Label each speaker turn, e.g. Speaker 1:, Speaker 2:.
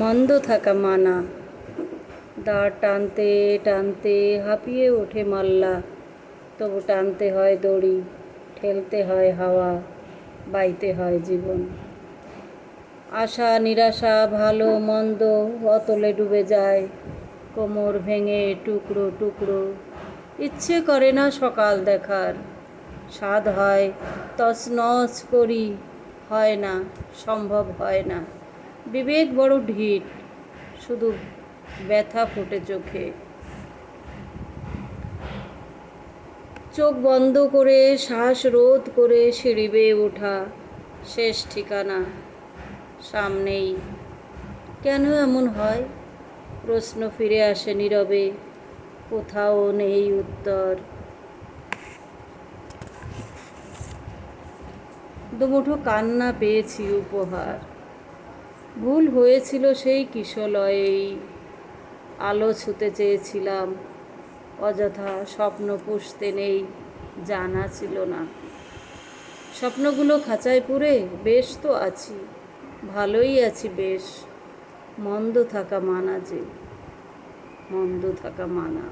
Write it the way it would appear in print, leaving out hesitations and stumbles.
Speaker 1: মন্দ থাকা মানা। দাঁড় টানতে টানতে হাঁপিয়ে ওঠে মাল্লা, তবু টানতে হয় দড়ি, ঠেলতে হয় হাওয়া, বাইতে হয় জীবন। আশা নিরাশা ভালো মন্দ অতলে ডুবে যায়, কোমর ভেঙে টুকরো টুকরো। ইচ্ছে করে না সকাল দেখার, স্বাদ হয় তছনছ করি, হয় না, সম্ভব হয় না। বিবেক বড় ঢিঠ, শুধু ব্যথা ফোটে চোখে। চোখ বন্ধ করে শ্বাস রোধ করে সিঁড়ি বেয়ে ওঠা, শেষ ঠিকানা সামনেই। কেন এমন হয়? প্রশ্ন ফিরে আসে নীরবে, কোথাও নেই উত্তর। দুমুঠো কান্না পেয়েছি উপহার, ভুল হয়েছিল সেই কিশলয়েই। আলো ছুঁতে চেয়েছিলাম, অযথা স্বপ্ন পুষতে নেই, জানা ছিল না। স্বপ্নগুলো খাঁচায় পুরে বেশ তো আছি, ভালোই আছি বেশ। মন্দ থাকা মানা যে, মন্দ থাকা মানা।